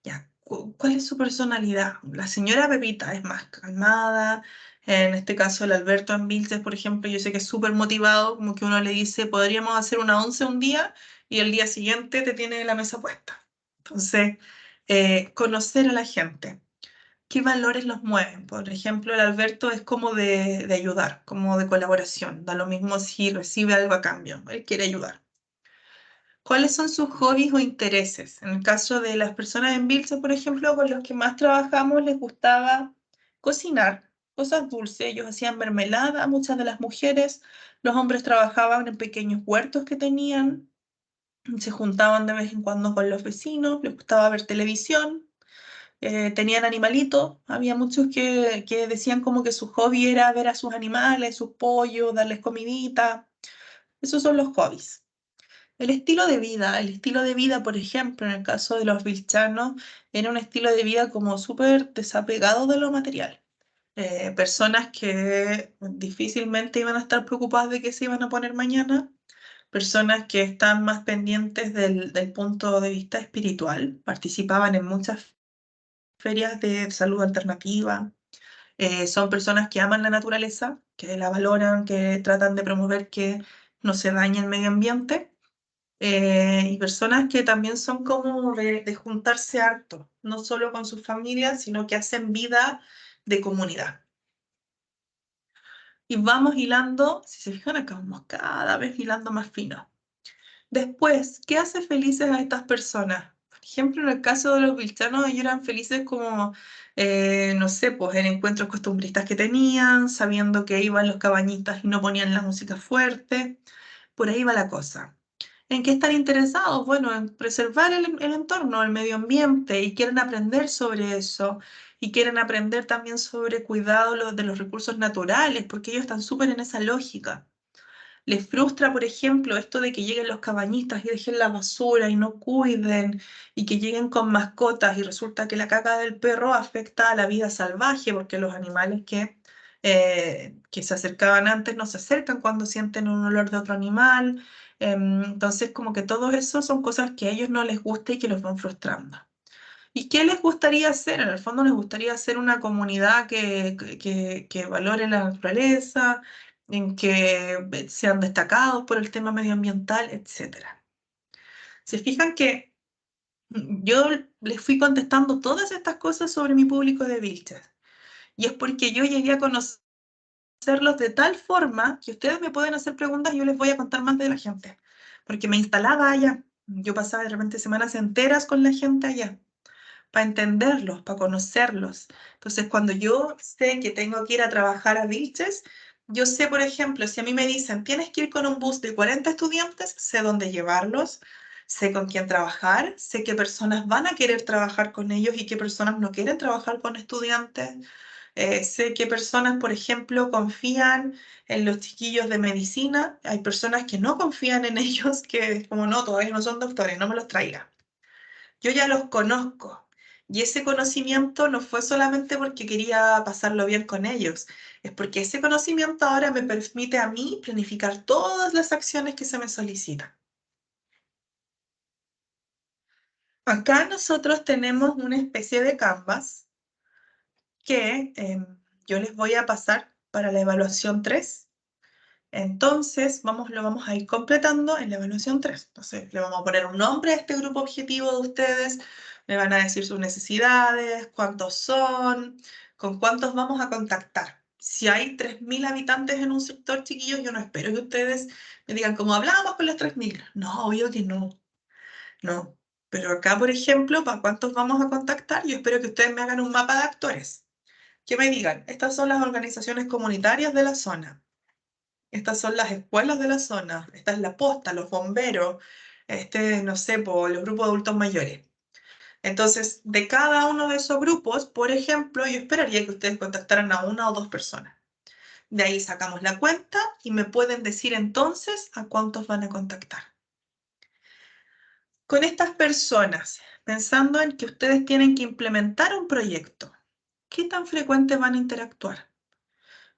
Ya, ¿cuál es su personalidad? La señora Pepita es más calmada. En este caso, el Alberto Ambilces, por ejemplo, yo sé que es súper motivado, como que uno le dice, podríamos hacer una 11 un día y el día siguiente te tiene la mesa puesta. Entonces, conocer a la gente. ¿Qué valores los mueven? Por ejemplo, el Alberto es como de ayudar, como de colaboración. Da lo mismo si recibe algo a cambio. Él quiere ayudar. ¿Cuáles son sus hobbies o intereses? En el caso de las personas en Bilse, por ejemplo, con los que más trabajamos, les gustaba cocinar cosas dulces. Ellos hacían mermelada, muchas de las mujeres. Los hombres trabajaban en pequeños huertos que tenían. Se juntaban de vez en cuando con los vecinos. Les gustaba ver televisión. Tenían animalitos. Había muchos que decían como que su hobby era ver a sus animales, sus pollos, darles comidita. Esos son los hobbies. El estilo de vida, por ejemplo, en el caso de los vilchanos, era un estilo de vida como súper desapegado de lo material. Personas que difícilmente iban a estar preocupadas de qué se iban a poner mañana, personas que están más pendientes del punto de vista espiritual, participaban en muchas ferias de salud alternativa, son personas que aman la naturaleza, que la valoran, que tratan de promover que no se dañe el medio ambiente. Y personas que también son como de juntarse harto, no solo con sus familias, sino que hacen vida de comunidad. Y vamos hilando, si se fijan acá, vamos cada vez hilando más fino. Después, ¿qué hace felices a estas personas? Por ejemplo, en el caso de los vilchanos, ellos eran felices como, no sé, pues en encuentros costumbristas que tenían, sabiendo que iban los cabañitas y no ponían la música fuerte. Por ahí va la cosa. ¿En qué están interesados? Bueno, en preservar el entorno, el medio ambiente, y quieren aprender sobre eso, y quieren aprender también sobre cuidado de los recursos naturales, porque ellos están súper en esa lógica. Les frustra, por ejemplo, esto de que lleguen los cabañistas y dejen la basura y no cuiden, y que lleguen con mascotas y resulta que la caca del perro afecta a la vida salvaje, porque los animales que se acercaban antes no se acercan cuando sienten un olor de otro animal. Entonces, como que todo eso son cosas que a ellos no les gusta y que los van frustrando. ¿Y qué les gustaría hacer? En el fondo les gustaría hacer una comunidad que valore la naturaleza, en que sean destacados por el tema medioambiental, etcétera. Se fijan que yo les fui contestando todas estas cosas sobre mi público de Vilches. Y es porque yo llegué a conocerlos de tal forma que ustedes me pueden hacer preguntas y yo les voy a contar más de la gente. Porque me instalaba allá. Yo pasaba de repente semanas enteras con la gente allá, para entenderlos, para conocerlos. Entonces, cuando yo sé que tengo que ir a trabajar a Vilches, yo sé, por ejemplo, si a mí me dicen, tienes que ir con un bus de 40 estudiantes, sé dónde llevarlos, sé con quién trabajar, sé qué personas van a querer trabajar con ellos y qué personas no quieren trabajar con estudiantes. Sé qué personas, por ejemplo, confían en los chiquillos de medicina. Hay personas que no confían en ellos, que como no, todavía no son doctores, no me los traigan. Yo ya los conozco y ese conocimiento no fue solamente porque quería pasarlo bien con ellos, es porque ese conocimiento ahora me permite a mí planificar todas las acciones que se me solicitan. Acá nosotros tenemos una especie de Canvas que yo les voy a pasar para la evaluación 3. Entonces, lo vamos a ir completando en la evaluación 3. Entonces, le vamos a poner un nombre a este grupo objetivo de ustedes, me van a decir sus necesidades, cuántos son, con cuántos vamos a contactar. Si hay 3.000 habitantes en un sector, chiquillos, yo no espero que ustedes me digan, ¿cómo hablamos con los 3.000? No, obvio que no, no. Pero acá, por ejemplo, ¿para cuántos vamos a contactar? Yo espero que ustedes me hagan un mapa de actores. Que me digan, estas son las organizaciones comunitarias de la zona. Estas son las escuelas de la zona, esta es la posta, los bomberos, no sé, los grupos de adultos mayores. Entonces, de cada uno de esos grupos, por ejemplo, yo esperaría que ustedes contactaran a una o dos personas. De ahí sacamos la cuenta y me pueden decir entonces a cuántos van a contactar. Con estas personas, pensando en que ustedes tienen que implementar un proyecto, ¿qué tan frecuente van a interactuar?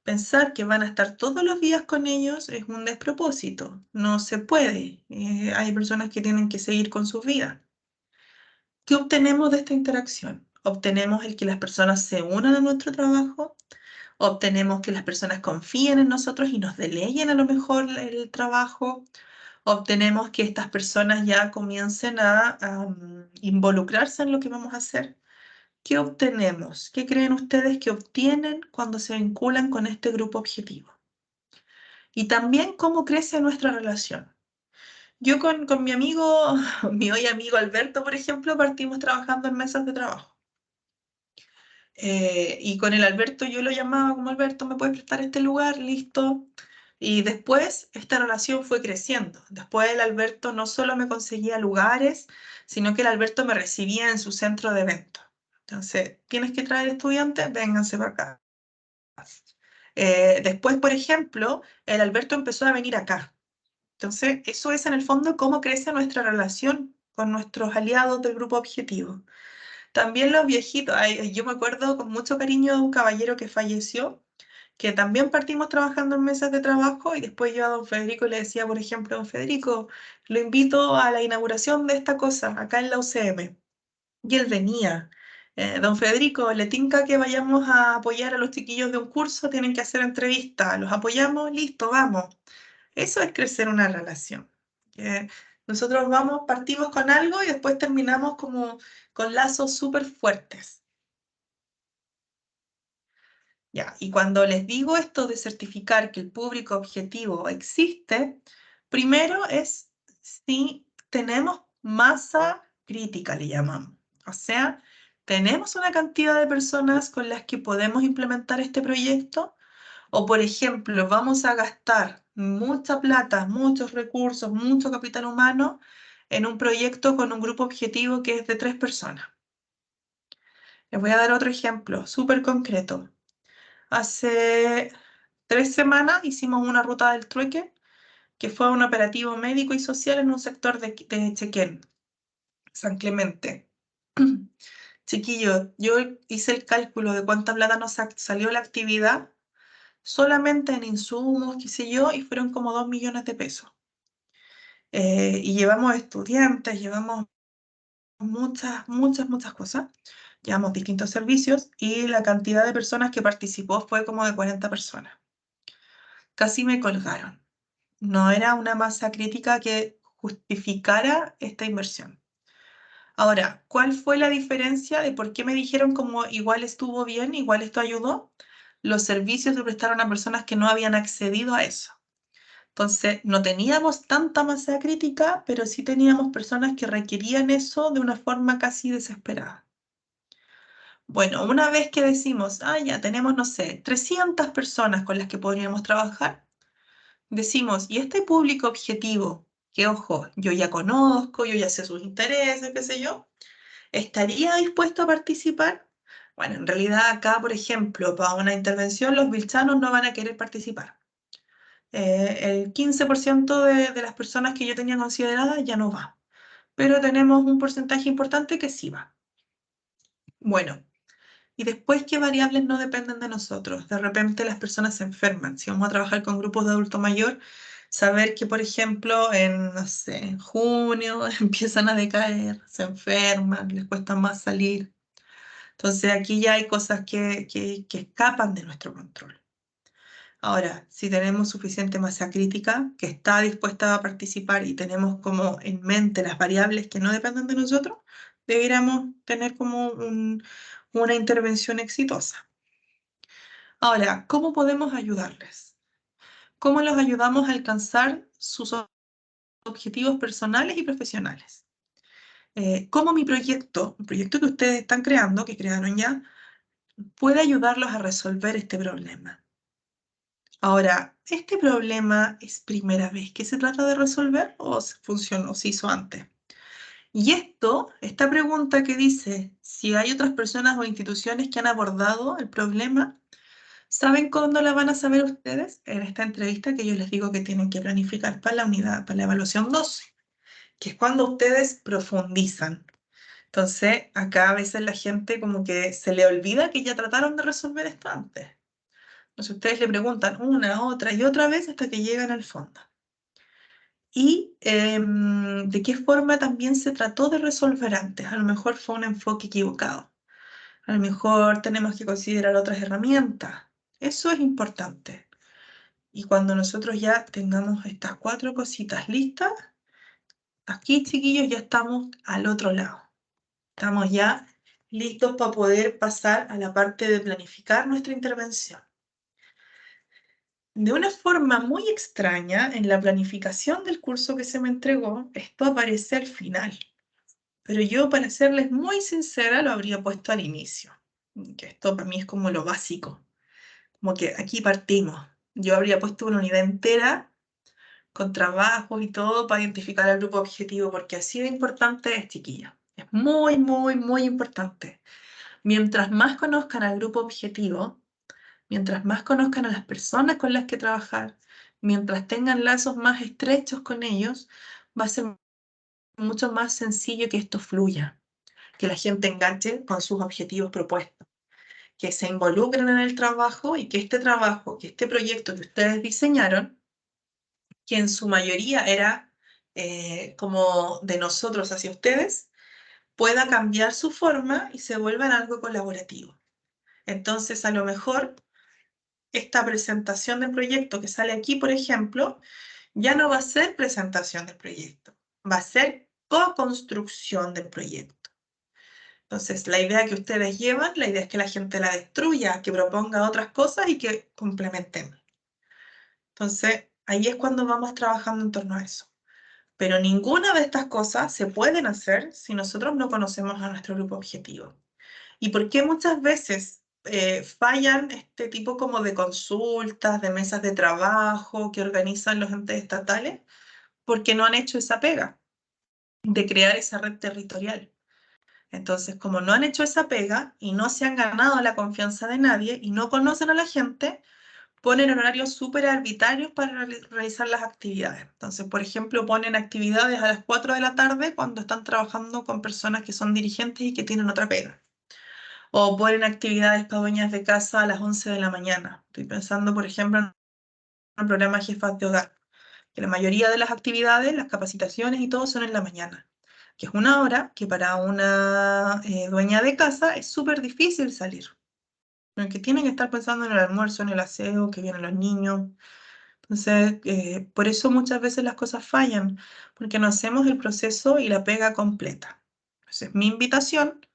Pensar que van a estar todos los días con ellos es un despropósito, no se puede. Hay personas que tienen que seguir con su vida. ¿Qué obtenemos de esta interacción? Obtenemos el que las personas se unan a nuestro trabajo, obtenemos que las personas confíen en nosotros y nos deleguen a lo mejor el trabajo, obtenemos que estas personas ya comiencen a involucrarse en lo que vamos a hacer. ¿Qué obtenemos? ¿Qué creen ustedes que obtienen cuando se vinculan con este grupo objetivo? Y también cómo crece nuestra relación. Yo con mi amigo, mi hoy amigo Alberto, por ejemplo, partimos trabajando en mesas de trabajo. Y con el Alberto yo lo llamaba como Alberto, ¿me puedes prestar este lugar? Listo. Y después esta relación fue creciendo. Después el Alberto no solo me conseguía lugares, sino que el Alberto me recibía en su centro de eventos. Entonces, ¿tienes que traer estudiantes? Vénganse para acá. Después, por ejemplo, el Alberto empezó a venir acá. Entonces, eso es en el fondo cómo crece nuestra relación con nuestros aliados del grupo objetivo. También los viejitos, yo me acuerdo con mucho cariño de un caballero que falleció, que también partimos trabajando en mesas de trabajo y después yo a don Federico le decía, por ejemplo, don Federico, lo invito a la inauguración de esta cosa acá en la UCM. Y él venía. Don Federico, ¿le tinca que vayamos a apoyar a los chiquillos de un curso? Tienen que hacer entrevistas. ¿Los apoyamos? Listo, vamos. Eso es crecer una relación. Nosotros partimos con algo y después terminamos como con lazos súper fuertes. Ya, y cuando les digo esto de certificar que el público objetivo existe, primero es si tenemos masa crítica, le llamamos. O sea, tenemos una cantidad de personas con las que podemos implementar este proyecto. O, por ejemplo, vamos a gastar mucha plata, muchos recursos, mucho capital humano en un proyecto con un grupo objetivo que es de 3 personas. Les voy a dar otro ejemplo súper concreto. Hace 3 semanas hicimos una ruta del trueque que fue un operativo médico y social en un sector de Chequén, San Clemente. Chiquillo, yo hice el cálculo de cuánta plata nos salió la actividad solamente en insumos, qué sé yo, y fueron como 2 millones de pesos. Y llevamos estudiantes, llevamos muchas cosas, llevamos distintos servicios y la cantidad de personas que participó fue como de 40 personas. Casi me colgaron. No era una masa crítica que justificara esta inversión. Ahora, ¿cuál fue la diferencia de por qué me dijeron como igual estuvo bien, igual esto ayudó? Los servicios se prestaron a personas que no habían accedido a eso. Entonces, no teníamos tanta masa crítica, pero sí teníamos personas que requerían eso de una forma casi desesperada. Bueno, una vez que decimos, ya tenemos, no sé, 300 personas con las que podríamos trabajar, decimos, ¿y este público objetivo, que ojo, yo ya conozco, yo ya sé sus intereses, qué sé yo, estaría dispuesto a participar? Bueno, en realidad acá, por ejemplo, para una intervención los vilchanos no van a querer participar. El 15% de las personas que yo tenía consideradas ya no va, pero tenemos un porcentaje importante que sí va. Bueno, y después, ¿qué variables no dependen de nosotros? De repente las personas se enferman. Si vamos a trabajar con grupos de adulto mayor, saber que, por ejemplo, no sé, en junio empiezan a decaer, se enferman, les cuesta más salir. Entonces aquí ya hay cosas que escapan de nuestro control. Ahora, si tenemos suficiente masa crítica que está dispuesta a participar y tenemos como en mente las variables que no dependen de nosotros, deberíamos tener como una intervención exitosa. Ahora, ¿cómo podemos ayudarles? ¿Cómo los ayudamos a alcanzar sus objetivos personales y profesionales? ¿Cómo mi proyecto, el proyecto que ustedes están creando, que crearon ya, puede ayudarlos a resolver este problema? Ahora, ¿este problema es primera vez que se trata de resolver o funcionó, se hizo antes? Y esta pregunta que dice si hay otras personas o instituciones que han abordado el problema, ¿saben cuándo la van a saber ustedes? En esta entrevista que yo les digo que tienen que planificar para la unidad, para la evaluación 2, que es cuando ustedes profundizan. Entonces, acá a veces la gente como que se le olvida que ya trataron de resolver esto antes. Entonces ustedes le preguntan una, otra y otra vez hasta que llegan al fondo. Y de qué forma también se trató de resolver antes. A lo mejor fue un enfoque equivocado. A lo mejor tenemos que considerar otras herramientas. Eso es importante. Y cuando nosotros ya tengamos estas 4 cositas listas, aquí, chiquillos, ya estamos al otro lado. Estamos ya listos para poder pasar a la parte de planificar nuestra intervención. De una forma muy extraña, en la planificación del curso que se me entregó, esto aparece al final. Pero yo, para serles muy sincera, lo habría puesto al inicio. Que esto para mí es como lo básico. Como que aquí partimos. Yo habría puesto una unidad entera con trabajos y todo para identificar al grupo objetivo, porque así de importante es, chiquilla. Es muy importante. Mientras más conozcan al grupo objetivo, mientras más conozcan a las personas con las que trabajar, mientras tengan lazos más estrechos con ellos, va a ser mucho más sencillo que esto fluya, que la gente enganche con sus objetivos propuestos, que se involucren en el trabajo y que este trabajo, que este proyecto que ustedes diseñaron, que en su mayoría era como de nosotros hacia ustedes, pueda cambiar su forma y se vuelva en algo colaborativo. Entonces, a lo mejor, esta presentación del proyecto que sale aquí, por ejemplo, ya no va a ser presentación del proyecto, va a ser co-construcción del proyecto. Entonces, la idea que ustedes llevan, la idea es que la gente la destruya, que proponga otras cosas y que complementen. Entonces, ahí es cuando vamos trabajando en torno a eso. Pero ninguna de estas cosas se pueden hacer si nosotros no conocemos a nuestro grupo objetivo. ¿Y por qué muchas veces fallan este tipo como de consultas, de mesas de trabajo que organizan los entes estatales? Porque no han hecho esa pega de crear esa red territorial. Entonces, como no han hecho esa pega y no se han ganado la confianza de nadie y no conocen a la gente, ponen horarios súper arbitrarios para realizar las actividades. Entonces, por ejemplo, ponen actividades a las 4 de la tarde cuando están trabajando con personas que son dirigentes y que tienen otra pega. O ponen actividades para dueñas de casa a las 11 de la mañana. Estoy pensando, por ejemplo, en el programa Jefas de Hogar, que la mayoría de las actividades, las capacitaciones y todo son en la mañana, que es una hora que para una dueña de casa es súper difícil salir, porque tienen que estar pensando en el almuerzo, en el aseo, que vienen los niños. Entonces, por eso muchas veces las cosas fallan, porque no hacemos el proceso y la pega completa. Entonces, mi invitación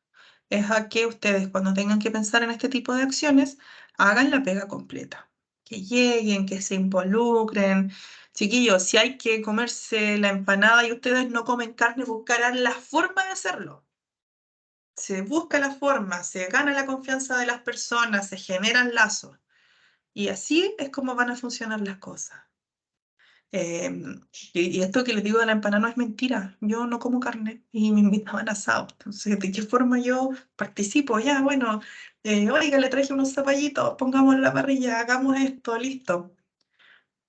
es a que ustedes, cuando tengan que pensar en este tipo de acciones, hagan la pega completa. Que lleguen, que se involucren. Chiquillos, si hay que comerse la empanada y ustedes no comen carne, buscarán la forma de hacerlo. Se busca la forma, se gana la confianza de las personas, se generan lazos. Y así es como van a funcionar las cosas. Y esto que les digo de la empanada no es mentira. Yo no como carne y me invitaban a asado. Entonces, ¿de qué forma yo participo? Ya, bueno, oiga, le traje unos zapallitos, pongamos en la parrilla, hagamos esto, listo.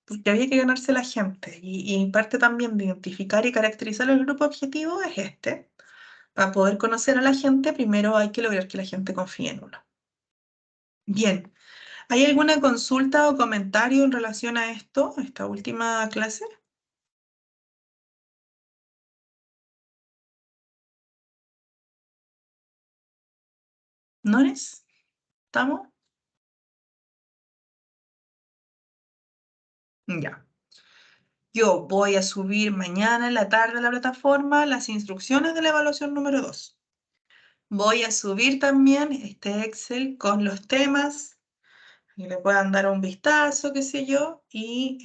Porque había que ganarse la gente. Y parte también de identificar y caracterizar el grupo objetivo es este. Para poder conocer a la gente, primero hay que lograr que la gente confíe en uno. Bien, ¿hay alguna consulta o comentario en relación a esto, a esta última clase? ¿Nores? ¿Estamos? Ya. Yo voy a subir mañana en la tarde a la plataforma las instrucciones de la evaluación número 2. Voy a subir también este Excel con los temas, que le puedan dar un vistazo, qué sé yo, y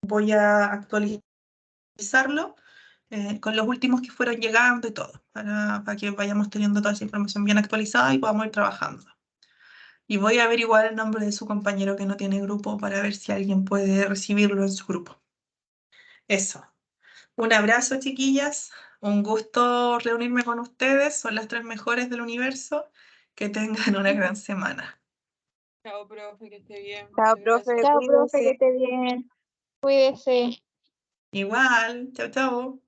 voy a actualizarlo con los últimos que fueron llegando y todo, para que vayamos teniendo toda esa información bien actualizada y podamos ir trabajando. Y voy a averiguar el nombre de su compañero que no tiene grupo para ver si alguien puede recibirlo en su grupo. Eso. Un abrazo, chiquillas. Un gusto reunirme con ustedes. Son las 3 mejores del universo. Que tengan una gran semana. Chao, profe, que esté bien. Chao, Muchas profe, gracias. Chao, profe, que cuídese. esté bien. Cuídese. Igual. Chao, chao.